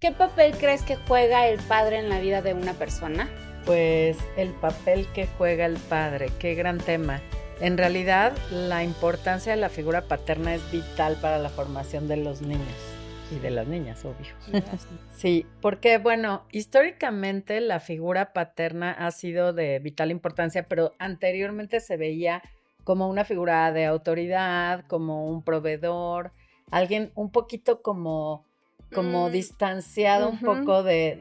¿Qué papel crees que juega el padre en la vida de una persona? Pues el papel que juega el padre, qué gran tema. En realidad, la importancia de la figura paterna es vital para la formación de los niños y de las niñas, obvio. Sí, porque bueno, históricamente la figura paterna ha sido de vital importancia, pero anteriormente se veía como una figura de autoridad, como un proveedor, alguien un poquito como distanciado un poco de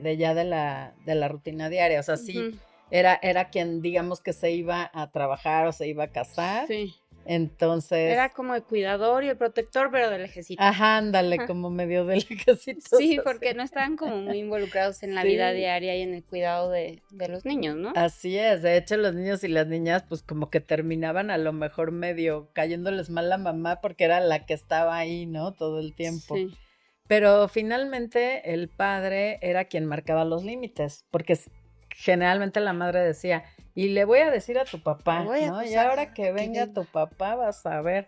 la rutina diaria. O sea, sí, era quien, digamos, que se iba a trabajar o se iba a casar. Sí. Entonces, Era como el cuidador y el protector, pero del ejército. ajá, ándale, como medio delicadito. Sí, porque no estaban como muy involucrados en la vida diaria y en el cuidado de los niños, ¿no? Así es, de hecho los niños y las niñas pues como que terminaban a lo mejor medio cayéndoles mal la mamá porque era la que estaba ahí, ¿no? Todo el tiempo. Sí. Pero finalmente el padre era quien marcaba los límites, porque generalmente la madre decía, y le voy a decir a tu papá, ¿no? Y ahora que venga tu papá vas a ver.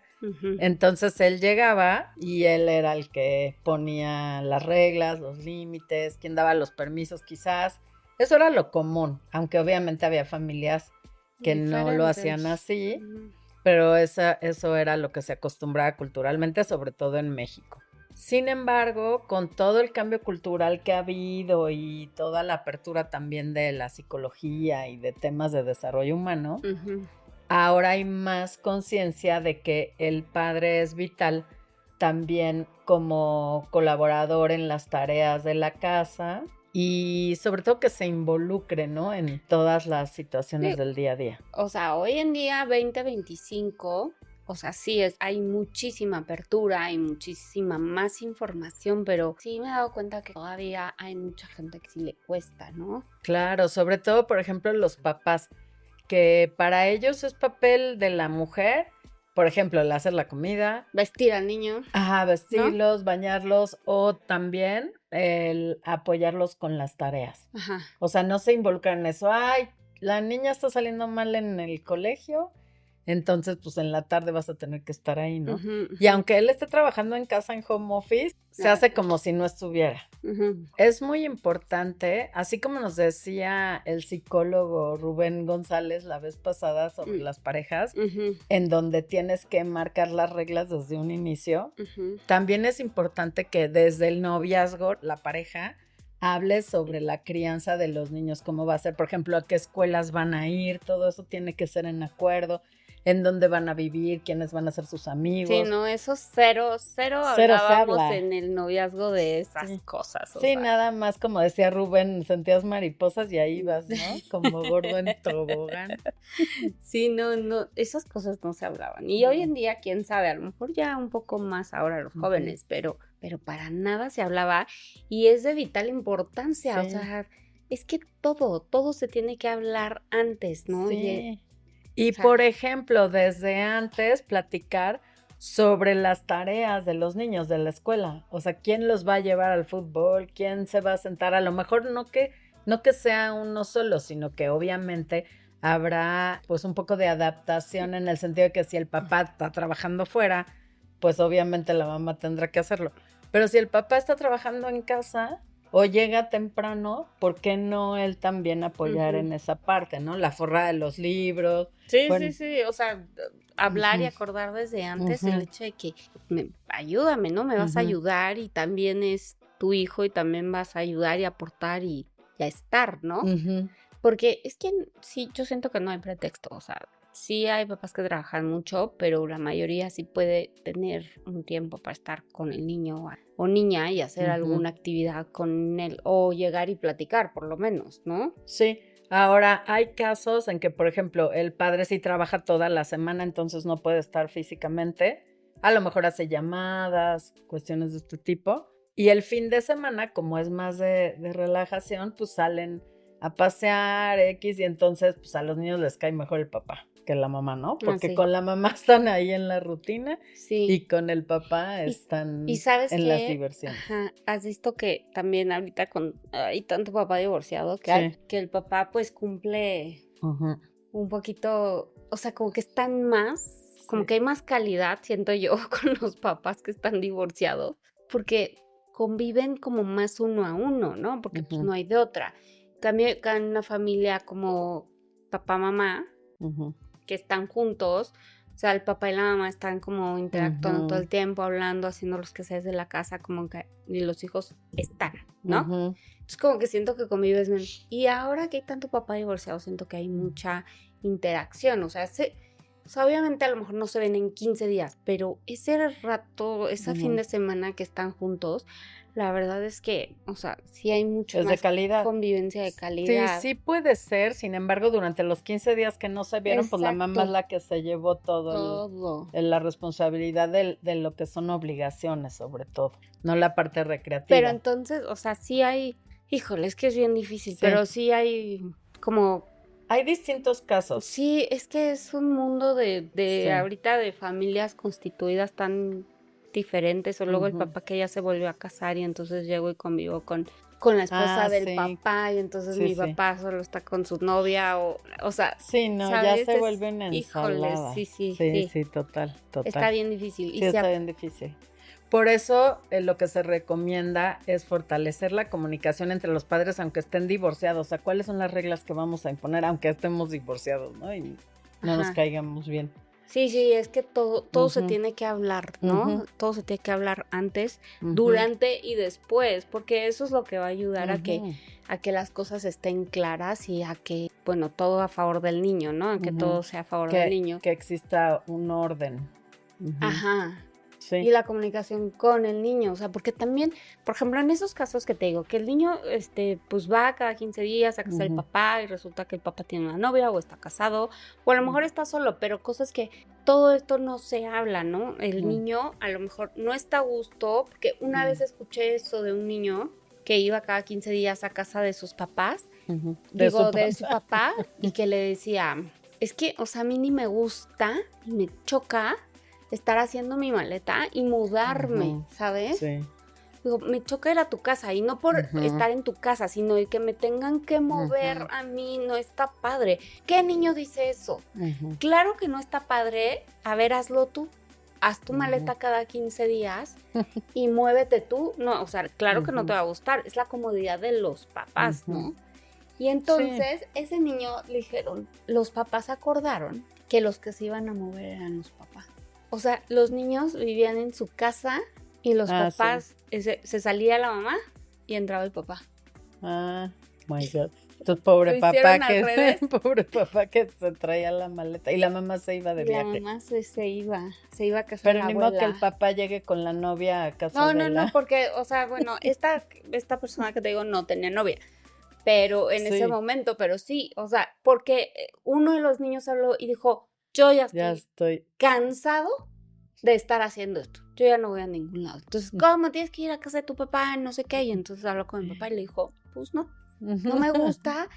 Entonces él llegaba y él era el que ponía las reglas, los límites, quien daba los permisos quizás. Eso era lo común, aunque obviamente había familias que no lo hacían así, pero eso era lo que se acostumbraba culturalmente, sobre todo en México. Sin embargo, con todo el cambio cultural que ha habido y toda la apertura también de la psicología y de temas de desarrollo humano, ahora hay más conciencia de que el padre es vital también como colaborador en las tareas de la casa y sobre todo que se involucre, ¿no? En todas las situaciones del día a día. O sea, hoy en día 2025... O sea, sí, hay muchísima apertura, hay muchísima más información, pero sí me he dado cuenta que todavía hay mucha gente que sí le cuesta, ¿no? Claro, sobre todo, por ejemplo, los papás, que para ellos es papel de la mujer, por ejemplo, el hacer la comida. Vestir al niño. Ajá, vestirlos, ¿no? Bañarlos, o también el apoyarlos con las tareas. Ajá. O sea, no se involucran en eso. Ay, la niña está saliendo mal en el colegio, entonces, pues en la tarde vas a tener que estar ahí, ¿no? Y aunque él esté trabajando en casa en home office, se hace como si no estuviera. Es muy importante, así como nos decía el psicólogo Rubén González la vez pasada sobre las parejas, en donde tienes que marcar las reglas desde un inicio, también es importante que desde el noviazgo, la pareja hable sobre la crianza de los niños, cómo va a ser, por ejemplo, a qué escuelas van a ir, todo eso tiene que ser en acuerdo, en dónde van a vivir, quiénes van a ser sus amigos. Sí, no, eso cero hablábamos en el noviazgo de esas cosas. Sí, nada más como decía Rubén, sentías mariposas y ahí vas, ¿no? Como gordo en tobogán. Sí, no, esas cosas no se hablaban. Y hoy en día, quién sabe, a lo mejor ya un poco más ahora los jóvenes, pero para nada se hablaba y es de vital importancia, o sea, es que todo se tiene que hablar antes, ¿no? Sí. Y por ejemplo, desde antes platicar sobre las tareas de los niños de la escuela. O sea, quién los va a llevar al fútbol, quién se va a sentar. A lo mejor no que sea uno solo, sino que obviamente habrá pues un poco de adaptación en el sentido de que si el papá está trabajando fuera, pues obviamente la mamá tendrá que hacerlo. Pero si el papá está trabajando en casa o llega temprano, ¿por qué no él también apoyar en esa parte, ¿no? La forra de los libros. Sí, bueno. Sí, o sea, hablar y acordar desde antes el hecho de que ayúdame, ¿no? Me vas a ayudar y también es tu hijo y también vas a ayudar y aportar y a estar, ¿no? Porque es que sí, yo siento que no hay pretexto, o sea, sí hay papás que trabajan mucho, pero la mayoría sí puede tener un tiempo para estar con el niño o niña y hacer alguna actividad con él o llegar y platicar por lo menos, ¿no? Sí, ahora hay casos en que, por ejemplo, el padre sí trabaja toda la semana, entonces no puede estar físicamente, a lo mejor hace llamadas, cuestiones de este tipo, y el fin de semana, como es más de relajación, pues salen a pasear X y entonces pues a los niños les cae mejor el papá que la mamá, ¿no? Porque con la mamá están ahí en la rutina y con el papá están en las diversiones. Ajá, has visto que también ahorita hay tanto papá divorciado que el papá pues cumple un poquito, o sea, como que están más, como que hay más calidad, siento yo, con los papás que están divorciados, porque conviven como más uno a uno, ¿no? Porque pues no hay de otra. También en una familia como papá, mamá, que están juntos, o sea, el papá y la mamá están como interactuando todo el tiempo, hablando, haciendo los quehaceres de la casa, como que y los hijos están, ¿no? Entonces como que siento que convives menos. Y ahora que hay tanto papá divorciado, siento que hay mucha interacción, o sea, obviamente a lo mejor no se ven en 15 días, pero ese rato, ese fin de semana que están juntos, la verdad es que, o sea, sí hay mucho es más de calidad. Convivencia de calidad. Sí puede ser, sin embargo, durante los 15 días que no se vieron, pues la mamá es la que se llevó todo. La responsabilidad de lo que son obligaciones, sobre todo, no la parte recreativa. Pero entonces, o sea, sí hay, híjole, es que es bien difícil, pero sí hay como... Hay distintos casos. Sí, es que es un mundo de ahorita de familias constituidas tan diferentes, o luego el papá que ya se volvió a casar y entonces llegó y convivió con la esposa del papá y entonces mi papá solo está con su novia o sea, sí, no, ¿sabes? Ya se vuelve una ensalada. Híjole, sí, total. Está bien difícil. Sí, está bien difícil. Por eso lo que se recomienda es fortalecer la comunicación entre los padres aunque estén divorciados. O sea, ¿cuáles son las reglas que vamos a imponer aunque estemos divorciados, ¿no? Y no nos caigamos bien. Sí, es que todo se tiene que hablar, ¿no? Todo se tiene que hablar antes, durante y después, porque eso es lo que va a ayudar a que las cosas estén claras y a que, bueno, todo a favor del niño, ¿no? A que todo sea a favor del niño. Que exista un orden. Ajá. Sí. Y la comunicación con el niño, o sea, porque también, por ejemplo, en esos casos que te digo, que el niño, pues va cada 15 días a casa del papá y resulta que el papá tiene una novia o está casado, o a lo mejor está solo, pero cosas que todo esto no se habla, ¿no? El niño a lo mejor no está a gusto, porque una vez escuché eso de un niño que iba cada 15 días a casa de sus papás, de su papá, y que le decía, es que, o sea, a mí ni me gusta, ni me choca estar haciendo mi maleta y mudarme, ¿sabes? Sí. Digo, me choca ir a tu casa y no por estar en tu casa, sino el que me tengan que mover a mí, no está padre. ¿Qué niño dice eso? Claro que no está padre. A ver, hazlo tú. Haz tu maleta cada 15 días y muévete tú. No, o sea, claro que no te va a gustar. Es la comodidad de los papás, ¿no? Y entonces, ese niño le dijeron, los papás acordaron que los que se iban a mover eran los papás. O sea, los niños vivían en su casa y los papás, se salía la mamá y entraba el papá. Ah, my God. Entonces, pobre papá que se traía la maleta y la mamá se iba de viaje. La mamá se iba a casa Pero de la ni abuela. modo que el papá llegue con la novia a casa de la... No, porque, o sea, bueno, esta persona que te digo no tenía novia. Pero en ese momento, pero sí, o sea, porque uno de los niños habló y dijo, yo ya estoy cansado de estar haciendo esto. Yo ya no voy a ningún lado. Entonces, ¿cómo tienes que ir a casa de tu papá? No sé qué. Y entonces habló con mi papá y le dijo, pues no me gusta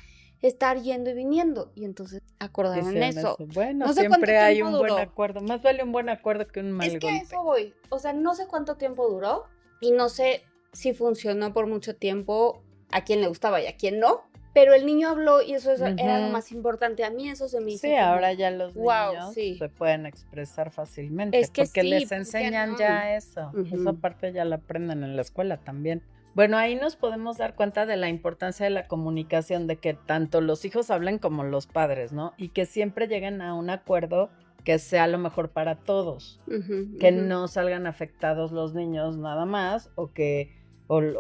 estar yendo y viniendo. Y entonces acordaron eso. Bueno, no sé siempre hay un buen acuerdo. Más vale un buen acuerdo que un mal golpe. Es que a eso voy. O sea, no sé cuánto tiempo duró y no sé si funcionó por mucho tiempo a quien le gustaba y a quien no. Pero el niño habló y eso era lo más importante. A mí eso se me hizo como, ahora ya los niños se pueden expresar fácilmente. Es que porque les enseñan ya eso. Esa parte ya la aprenden en la escuela también. Bueno, ahí nos podemos dar cuenta de la importancia de la comunicación, de que tanto los hijos hablen como los padres, ¿no? Y que siempre lleguen a un acuerdo que sea lo mejor para todos. Que no salgan afectados los niños nada más o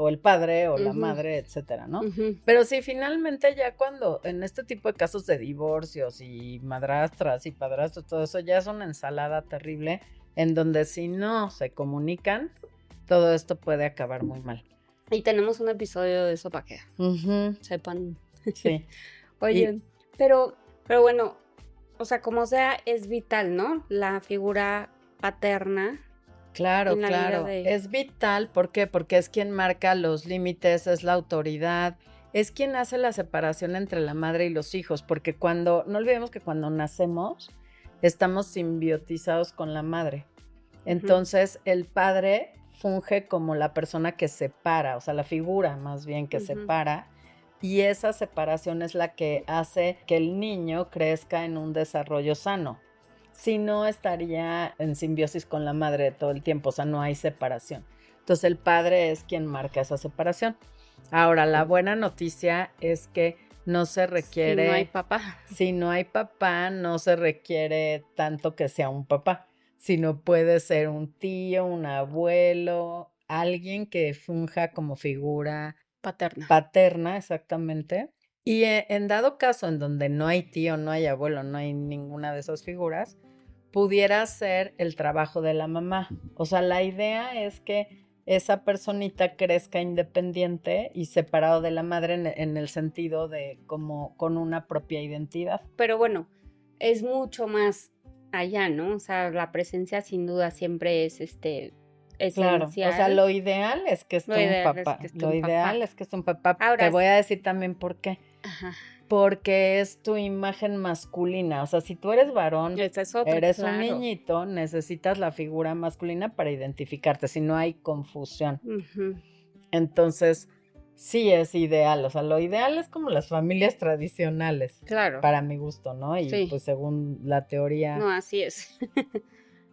el padre o la madre, etcétera, ¿no? Pero sí, finalmente ya cuando en este tipo de casos de divorcios y madrastras y padrastros, todo eso ya es una ensalada terrible en donde si no se comunican, todo esto puede acabar muy mal. Y tenemos un episodio de eso para que sepan. Sí. Oye, pero bueno, o sea, como sea, es vital, ¿no? La figura paterna. Claro. Es vital, ¿por qué? Porque es quien marca los límites, es la autoridad, es quien hace la separación entre la madre y los hijos, porque no olvidemos que cuando nacemos estamos simbiotizados con la madre. Entonces, el padre funge como la persona que separa, o sea, la figura más bien que separa, y esa separación es la que hace que el niño crezca en un desarrollo sano. Si no, estaría en simbiosis con la madre todo el tiempo, o sea, no hay separación. Entonces el padre es quien marca esa separación. Ahora, la buena noticia es que no se requiere... Si no hay papá. Si no hay papá, no se requiere tanto que sea un papá, sino puede ser un tío, un abuelo, alguien que funja como figura paterna, exactamente. Y en dado caso en donde no hay tío, no hay abuelo, no hay ninguna de esas figuras, pudiera ser el trabajo de la mamá. O sea, la idea es que esa personita crezca independiente y separado de la madre en el sentido de como con una propia identidad. Pero bueno, es mucho más allá, ¿no? O sea, la presencia sin duda siempre es esencial. Claro, o sea, lo ideal es que esté un papá. Lo ideal es que esté un papá. Ahora, te voy a decir también por qué. Ajá. Porque es tu imagen masculina. O sea, si tú eres varón, eres un niñito, necesitas la figura masculina para identificarte, si no hay confusión. Uh-huh. Entonces, sí es ideal. O sea, lo ideal es como las familias tradicionales. Claro. Para mi gusto, ¿no? Y pues según la teoría. No, así es.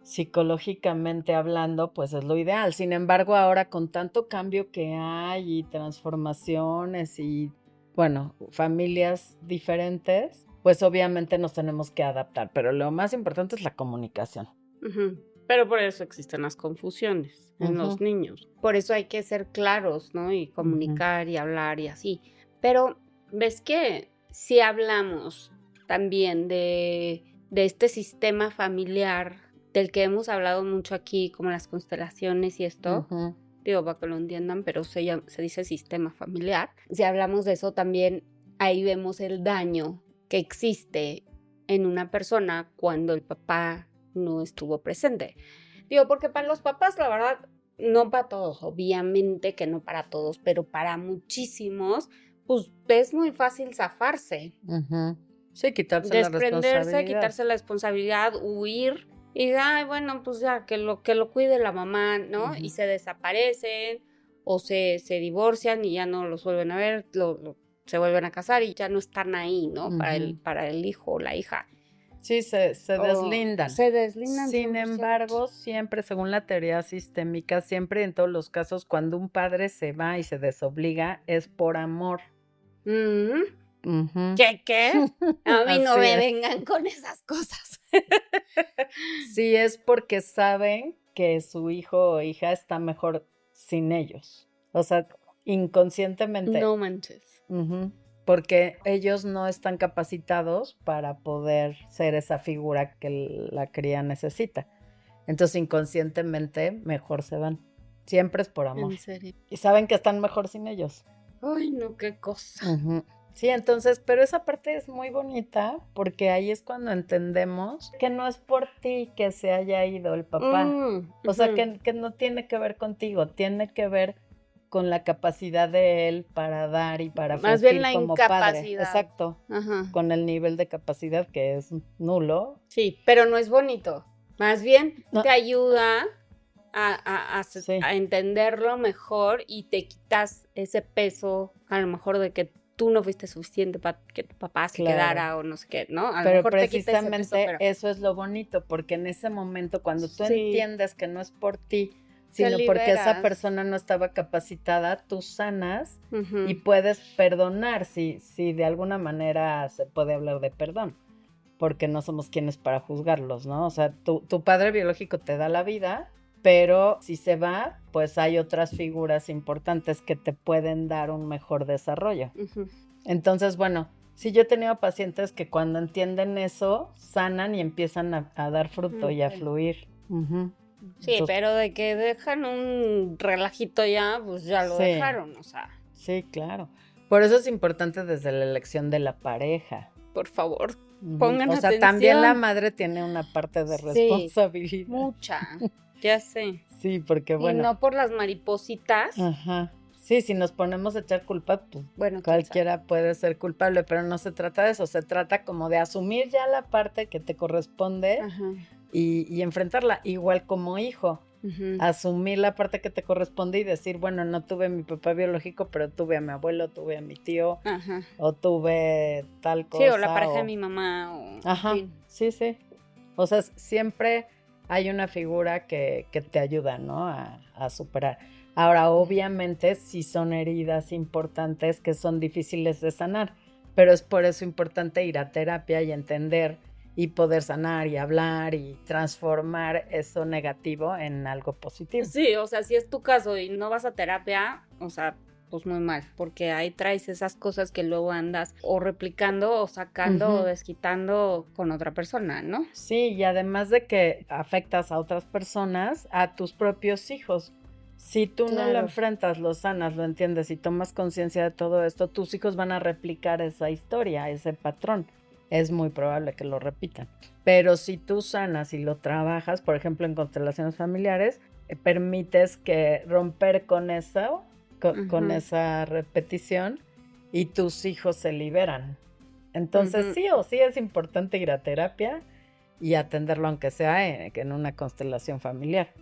Psicológicamente hablando, pues es lo ideal. Sin embargo, ahora con tanto cambio que hay y transformaciones y, bueno, familias diferentes, pues obviamente nos tenemos que adaptar. Pero lo más importante es la comunicación. Uh-huh. Pero por eso existen las confusiones en los niños. Por eso hay que ser claros, ¿no? Y comunicar y hablar y así. Pero, ¿ves que si hablamos también de este sistema familiar del que hemos hablado mucho aquí, como las constelaciones y esto, digo, para que lo entiendan, pero se dice sistema familiar. Si hablamos de eso también, ahí vemos el daño que existe en una persona cuando el papá no estuvo presente. Digo, porque para los papás, la verdad, no para todos, obviamente que no para todos, pero para muchísimos, pues es muy fácil zafarse. Sí, quitarse la responsabilidad. Desprenderse, quitarse la responsabilidad, huir. Y, ay, bueno, pues ya, que lo cuide la mamá, ¿no? Y se desaparecen o se divorcian y ya no los vuelven a ver, se vuelven a casar y ya no están ahí, ¿no? Para el hijo o la hija. Sí, se deslindan. Se deslindan. Sin embargo, siempre, según la teoría sistémica, siempre en todos los casos, cuando un padre se va y se desobliga, es por amor. ¿Qué? A mí no me vengan con esas cosas. Sí, es porque saben que su hijo o hija está mejor sin ellos. O sea, inconscientemente. No manches. Porque ellos no están capacitados para poder ser esa figura que la cría necesita. Entonces, inconscientemente, mejor se van. Siempre es por amor. ¿En serio? Y saben que están mejor sin ellos. Ay, no, qué cosa. Sí, entonces, pero esa parte es muy bonita porque ahí es cuando entendemos que no es por ti que se haya ido el papá. O sea, que no tiene que ver contigo, tiene que ver con la capacidad de él para dar y para más bien la como incapacidad. Padre. Exacto. Con el nivel de capacidad que es nulo. Sí, pero no es bonito. Más bien te ayuda a entenderlo mejor y te quitas ese peso, a lo mejor de que tú no fuiste suficiente para que tu papá se quedara o no sé qué, ¿no? A lo mejor precisamente te quitas ese peso, eso es lo bonito, porque en ese momento cuando tú entiendes que no es por ti, sino porque esa persona no estaba capacitada, tú sanas y puedes perdonar si de alguna manera se puede hablar de perdón, porque no somos quienes para juzgarlos, ¿no? O sea, tu padre biológico te da la vida, pero si se va, pues hay otras figuras importantes que te pueden dar un mejor desarrollo. Entonces, bueno, sí, yo he tenido pacientes que cuando entienden eso, sanan y empiezan a dar fruto y a fluir. Sí, entonces, pero de que dejan un relajito ya, pues ya lo dejaron, o sea. Sí, claro. Por eso es importante desde la elección de la pareja. Por favor, pongan atención. O sea, también la madre tiene una parte de responsabilidad. Mucha. Ya sé. Sí, porque bueno. Y no por las maripositas. Sí, si nos ponemos a echar culpa, pues bueno, cualquiera puede ser culpable, pero no se trata de eso, se trata como de asumir ya la parte que te corresponde y enfrentarla, igual como hijo. Asumir la parte que te corresponde y decir, bueno, no tuve a mi papá biológico, pero tuve a mi abuelo, tuve a mi tío, o tuve tal cosa. Sí, o la pareja de mi mamá. Sí. O sea, siempre hay una figura que te ayuda, ¿no? A superar. Ahora, obviamente, sí son heridas importantes que son difíciles de sanar, pero es por eso importante ir a terapia y entender y poder sanar y hablar y transformar eso negativo en algo positivo. Sí, o sea, si es tu caso y no vas a terapia, o sea, pues muy mal, porque ahí traes esas cosas que luego andas o replicando o sacando o desquitando con otra persona, ¿no? Sí, y además de que afectas a otras personas, a tus propios hijos. Si tú no lo enfrentas, lo sanas, lo entiendes y tomas conciencia de todo esto, tus hijos van a replicar esa historia, ese patrón. Es muy probable que lo repitan. Pero si tú sanas y lo trabajas, por ejemplo, en constelaciones familiares, permites que romper con eso, con esa repetición, y tus hijos se liberan. Entonces, sí o sí es importante ir a terapia y atenderlo, aunque sea en una constelación familiar.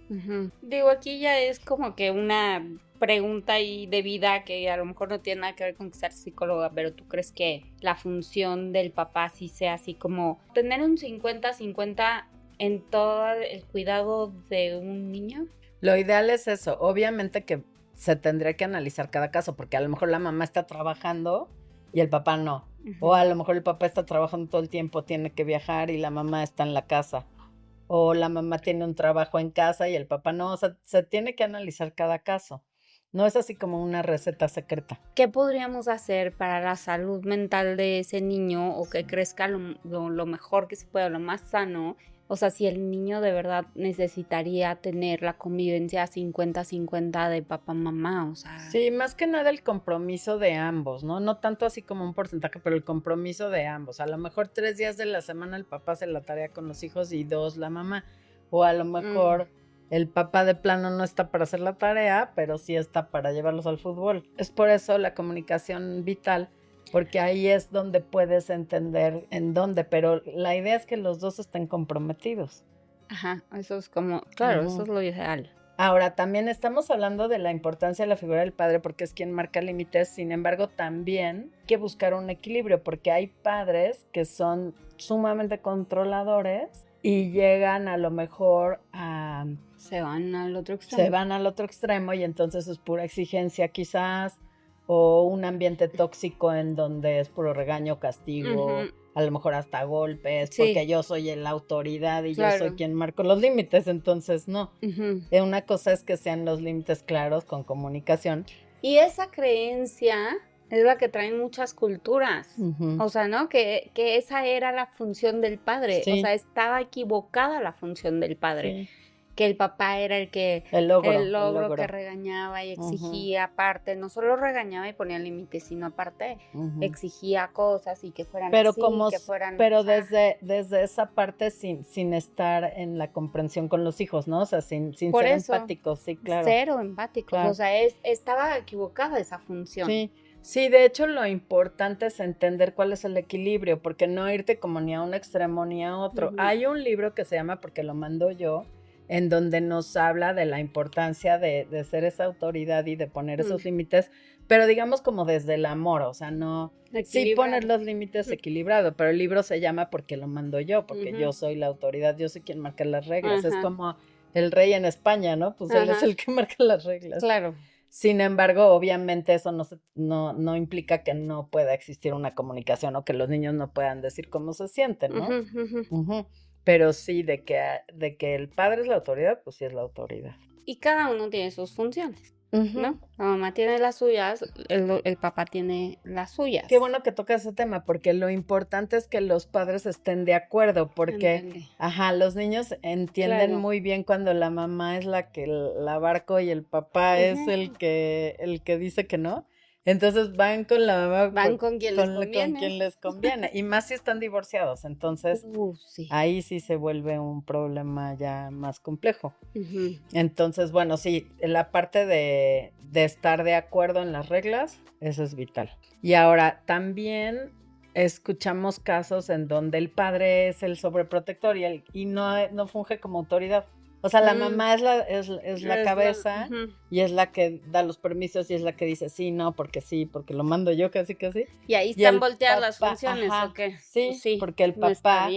Digo, aquí ya es como que una pregunta ahí de vida que a lo mejor no tiene nada que ver con que seas psicóloga, pero ¿tú crees que la función del papá sí sea así como tener un 50-50 en todo el cuidado de un niño? Lo ideal es eso. Obviamente que se tendría que analizar cada caso, porque a lo mejor la mamá está trabajando y el papá no. O a lo mejor el papá está trabajando todo el tiempo, tiene que viajar y la mamá está en la casa. O la mamá tiene un trabajo en casa y el papá no. O sea, se tiene que analizar cada caso. No es así como una receta secreta. ¿Qué podríamos hacer para la salud mental de ese niño o que crezca lo mejor que se pueda, lo más sano? O sea, si el niño de verdad necesitaría tener la convivencia 50-50 de papá-mamá, o sea... Sí, más que nada el compromiso de ambos, ¿no? No tanto así como un porcentaje, pero el compromiso de ambos. A lo mejor 3 días de la semana el papá hace la tarea con los hijos y 2 la mamá. O a lo mejor el papá de plano no está para hacer la tarea, pero sí está para llevarlos al fútbol. Es por eso la comunicación vital, porque ahí es donde puedes entender en dónde, pero la idea es que los dos estén comprometidos. Ajá, eso es como, claro, eso es lo ideal. Ahora, también estamos hablando de la importancia de la figura del padre porque es quien marca límites, sin embargo, también hay que buscar un equilibrio porque hay padres que son sumamente controladores y llegan a lo mejor a... Se van al otro extremo. Se van al otro extremo y entonces es pura exigencia quizás, o un ambiente tóxico en donde es puro regaño, castigo, a lo mejor hasta golpes, porque yo soy la autoridad y yo soy quien marco los límites, entonces no. Una cosa es que sean los límites claros con comunicación. Y esa creencia es la que traen muchas culturas, o sea, ¿no? Que esa era la función del padre, o sea, estaba equivocada la función del padre. Sí. Que el papá era el logro que regañaba y exigía aparte, no solo regañaba y ponía límites, sino aparte exigía cosas y que fueran pero así, como, que fueran... Pero desde esa parte sin estar en la comprensión con los hijos, ¿no? O sea, sin ser empáticos, sí, claro. Cero empáticos, claro. O sea, estaba equivocada esa función. Sí, de hecho lo importante es entender cuál es el equilibrio, porque no irte como ni a un extremo ni a otro. Hay un libro que se llama Porque lo mando yo, en donde nos habla de la importancia de ser esa autoridad y de poner esos límites, pero digamos como desde el amor, o sea, no... Sí poner los límites equilibrado, pero el libro se llama Porque lo mando yo, porque yo soy la autoridad, yo soy quien marca las reglas, es como el rey en España, ¿no? Pues él es el que marca las reglas. Claro. Sin embargo, obviamente eso no implica que no pueda existir una comunicación o que los niños no puedan decir cómo se sienten, ¿no? Pero sí, de que el padre es la autoridad, pues sí es la autoridad. Y cada uno tiene sus funciones, ¿no? La mamá tiene las suyas, el papá tiene las suyas. Qué bueno que tocas ese tema, porque lo importante es que los padres estén de acuerdo, porque, los niños entienden muy bien cuando la mamá es la que la abarca y el papá es el que dice que no. Entonces van con la mamá, van con quien les conviene, y más si están divorciados, entonces ahí sí se vuelve un problema ya más complejo. Entonces, bueno, sí, la parte de estar de acuerdo en las reglas, eso es vital. Y ahora también escuchamos casos en donde el padre es el sobreprotector y no funge como autoridad. O sea, la mamá es la cabeza y es la que da los permisos y es la que dice sí, no, porque lo mando yo casi. Y ahí están volteadas las funciones, ¿o qué? Sí, porque el papá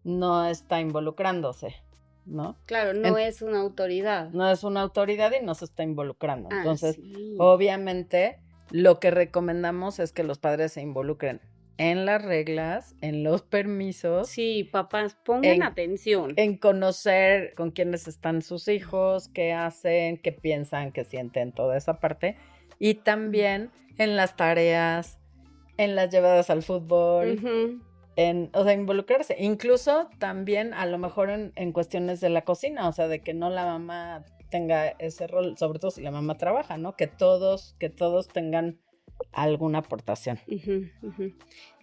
no está involucrándose. ¿no? Claro, no es una autoridad. No es una autoridad y no se está involucrando. Entonces, obviamente, lo que recomendamos es que los padres se involucren en las reglas, en los permisos. Sí, papás, pongan atención. En conocer con quiénes están sus hijos, qué hacen, qué piensan, qué sienten, toda esa parte. Y también en las tareas, en las llevadas al fútbol, o sea, involucrarse. Incluso también a lo mejor en cuestiones de la cocina, o sea, de que no la mamá tenga ese rol, sobre todo si la mamá trabaja, ¿no? Que todos tengan alguna aportación.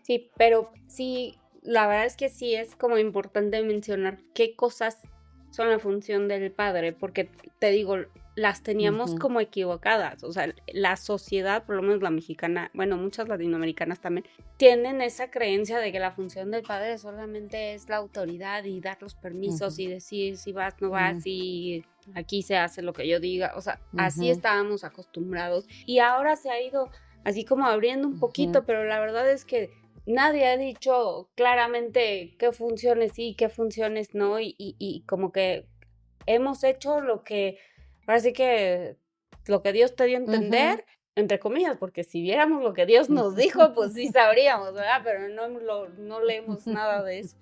Sí, pero sí, la verdad es que sí es como importante mencionar qué cosas son la función del padre, porque te digo, las teníamos como equivocadas, o sea, la sociedad, por lo menos la mexicana, bueno, muchas latinoamericanas también, tienen esa creencia de que la función del padre solamente es la autoridad y dar los permisos y decir si vas, no vas, y aquí se hace lo que yo diga, o sea, así estábamos acostumbrados, y ahora se ha ido así como abriendo un poquito, pero la verdad es que nadie ha dicho claramente qué funciones sí, qué funciones no, y como que hemos hecho lo que, ahora sí que lo que Dios te dio a entender, entre comillas, porque si viéramos lo que Dios nos dijo, pues sí sabríamos, ¿verdad? Pero no leemos nada de eso.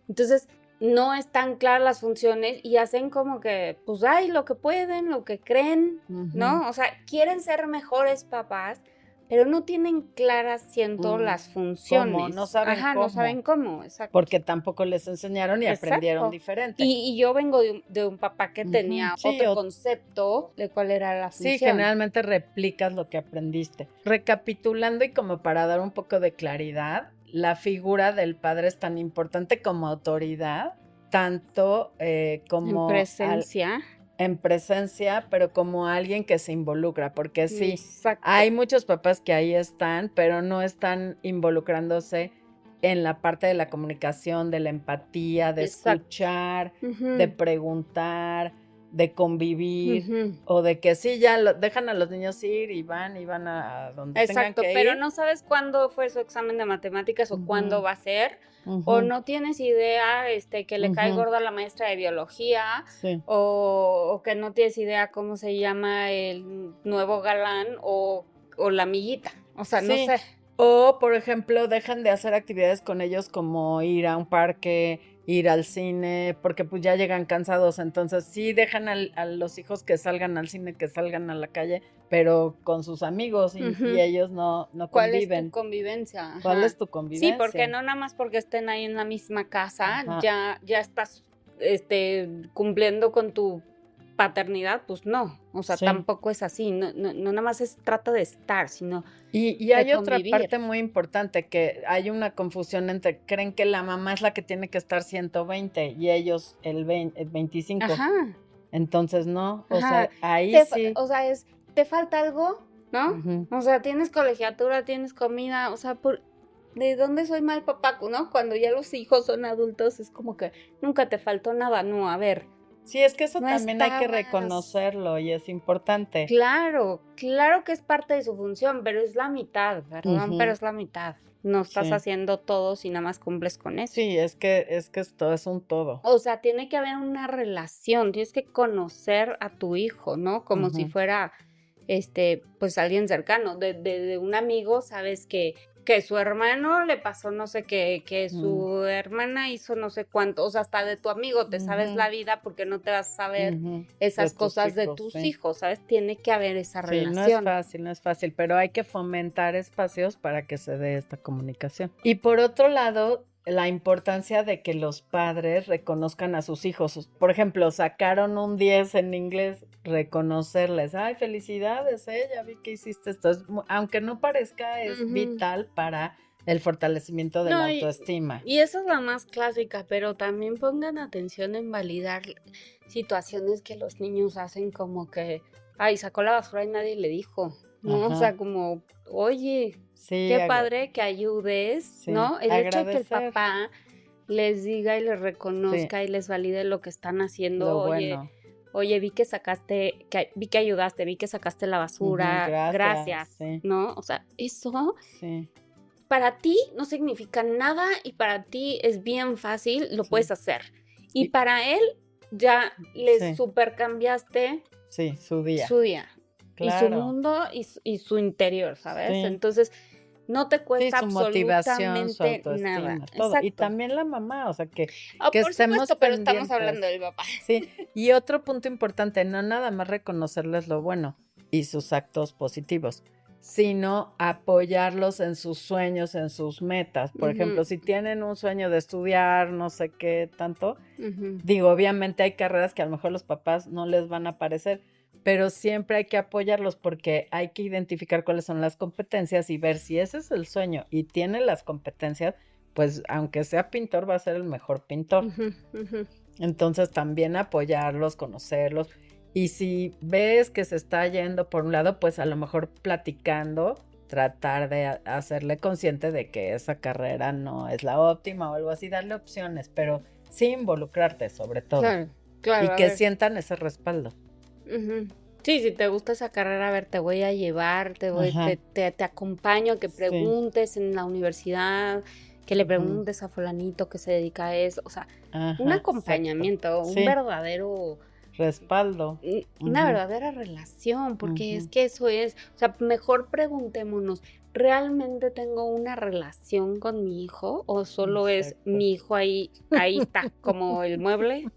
Entonces, no están claras las funciones y hacen como que, pues, ay, lo que pueden, lo que creen, ¿no? O sea, quieren ser mejores papás, pero no tienen claras, siento, las funciones. ¿Cómo? No saben cómo. No saben cómo, exacto. Porque tampoco les enseñaron y aprendieron diferente. Y yo vengo de un papá que tenía otro concepto de cuál era la función. Sí, generalmente replicas lo que aprendiste. Recapitulando y como para dar un poco de claridad, la figura del padre es tan importante como autoridad, tanto como... En presencia, pero como alguien que se involucra, porque sí, hay muchos papás que ahí están, pero no están involucrándose en la parte de la comunicación, de la empatía, de escuchar, de preguntar, de convivir, o de que sí, ya dejan a los niños ir y van a donde tengan que ir. Pero no sabes cuándo fue su examen de matemáticas o cuándo va a ser, o no tienes idea que le cae gorda a la maestra de biología, o que no tienes idea cómo se llama el nuevo galán o la amiguita, o sea, no sé. O, por ejemplo, dejan de hacer actividades con ellos como ir a un parque, ir al cine, porque pues ya llegan cansados, entonces sí dejan a los hijos que salgan al cine, que salgan a la calle, pero con sus amigos y ellos no conviven. ¿Cuál es tu convivencia? ¿Cuál es tu convivencia? Sí, porque no nada más porque estén ahí en la misma casa, ya estás cumpliendo con tu paternidad, pues no, o sea, tampoco es así, no nada más trata de estar, sino y hay otra parte muy importante, que hay una confusión entre, creen que la mamá es la que tiene que estar 120 y ellos el 25, entonces no, o sea, ahí sí. O sea, ¿te falta algo? ¿No? O sea, tienes colegiatura, tienes comida, o sea, ¿de dónde soy mal papá? ¿No? Cuando ya los hijos son adultos es como que nunca te faltó nada, no, a ver. Sí, es que eso también hay que reconocerlo y es importante. Claro que es parte de su función, pero es la mitad, perdón, pero es la mitad. No estás haciendo todo si nada más cumples con eso. Sí, es que esto es un todo. O sea, tiene que haber una relación, tienes que conocer a tu hijo, ¿no? Como si fuera, pues alguien cercano, de un amigo, sabes que su hermano le pasó no sé qué, que su hermana hizo no sé cuánto, o sea, hasta de tu amigo te sabes la vida porque no te vas a saber esas cosas de tus hijos, ¿sabes? Tiene que haber esa relación. No es fácil, pero hay que fomentar espacios para que se dé esta comunicación. Y por otro lado, la importancia de que los padres reconozcan a sus hijos. Por ejemplo, sacaron un 10 en inglés, reconocerles, ay, felicidades, ya vi que hiciste esto. Aunque no parezca, es vital para el fortalecimiento de la autoestima. Y esa es la más clásica, pero también pongan atención en validar situaciones que los niños hacen, como que, ay, sacó la basura y nadie le dijo, ¿no? O sea, como, oye, qué padre que ayudes, ¿no? El hecho de que el papá les diga y les reconozca y les valide lo que están haciendo. Oye, vi que ayudaste, vi que sacaste la basura, gracias, ¿no? O sea, eso para ti no significa nada y para ti es bien fácil, lo puedes hacer. Y para él ya les super cambiaste su día. Claro. Y su mundo y su interior, ¿sabes? Sí. Entonces, no te cuesta su motivación, su absolutamente nada. Todo. Y también la mamá, o sea, que por estemos supuesto, pero estamos hablando del papá. Sí, y otro punto importante, no nada más reconocerles lo bueno y sus actos positivos, sino apoyarlos en sus sueños, en sus metas. Por ejemplo, si tienen un sueño de estudiar, no sé qué tanto, digo, obviamente hay carreras que a lo mejor los papás no les van a parecer, pero siempre hay que apoyarlos porque hay que identificar cuáles son las competencias y ver si ese es el sueño y tiene las competencias, pues aunque sea pintor va a ser el mejor pintor. Entonces también apoyarlos, conocerlos. Y si ves que se está yendo por un lado, pues a lo mejor platicando, tratar de hacerle consciente de que esa carrera no es la óptima o algo así, darle opciones, pero sí involucrarte sobre todo. Claro, y que sientan ese respaldo. Sí, si te gusta esa carrera, a ver, te voy a llevar, te acompaño a que preguntes en la universidad, que le preguntes a fulanito que se dedica a eso, o sea, un acompañamiento, un verdadero respaldo, una verdadera relación, porque es que eso es, o sea, mejor preguntémonos, ¿realmente tengo una relación con mi hijo o solo es mi hijo ahí está, como el mueble?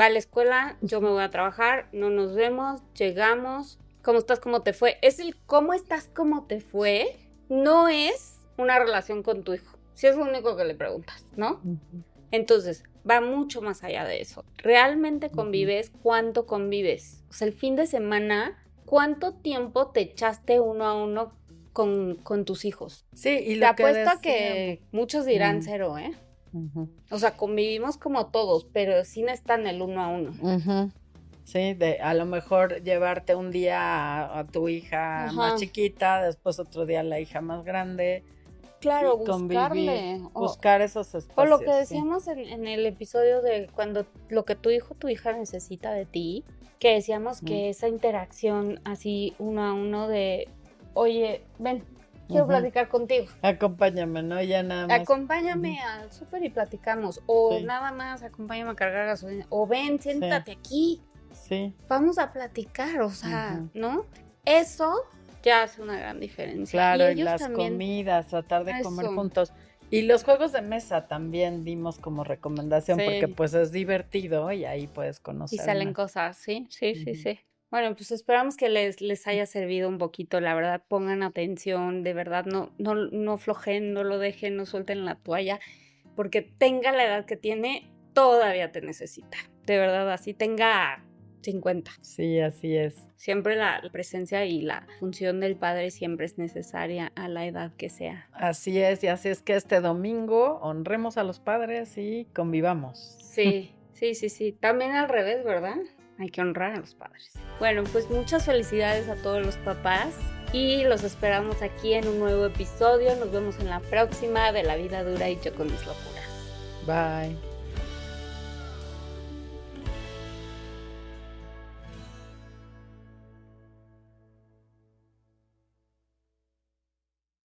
Va a la escuela, yo me voy a trabajar, no nos vemos, llegamos, ¿cómo estás, cómo te fue? Es el cómo estás, cómo te fue, no es una relación con tu hijo, si es lo único que le preguntas, ¿no? Entonces, va mucho más allá de eso. ¿Realmente convives? ¿Cuánto convives? O sea, el fin de semana, ¿cuánto tiempo te echaste uno a uno con tus hijos? Sí, y lo te apuesto a que muchos dirán 0, ¿eh? O sea, convivimos como todos, pero sí no están el uno a uno. Sí, de a lo mejor llevarte un día a tu hija más chiquita, después otro día a la hija más grande. Claro, buscarle. Buscar esos espacios. O lo que decíamos en el episodio de cuando lo que tu hijo, tu hija necesita de ti, que decíamos que esa interacción así uno a uno de, oye, ven, quiero platicar contigo. Acompáñame, ¿no? Ya nada más. Acompáñame al súper y platicamos. O nada más, acompáñame a cargar gasolina. O ven, siéntate aquí. Sí. Vamos a platicar, o sea, ¿no? Eso ya hace una gran diferencia. Claro, y las comidas, tratar de comer juntos. Y los juegos de mesa también dimos como recomendación, porque pues es divertido y ahí puedes conocer. Y salen cosas, sí. Bueno, pues esperamos que les haya servido un poquito, la verdad, pongan atención, de verdad, no flojen, no lo dejen, no suelten la toalla, porque tenga la edad que tiene, todavía te necesita, de verdad, así tenga 50. Sí, así es. Siempre la presencia y la función del padre siempre es necesaria a la edad que sea. Así es, y así es que este domingo honremos a los padres y convivamos. Sí. También al revés, ¿verdad? Hay que honrar a los padres. Bueno, pues muchas felicidades a todos los papás y los esperamos aquí en un nuevo episodio. Nos vemos en la próxima de La Vida Dura y Yo con mis locuras. Bye.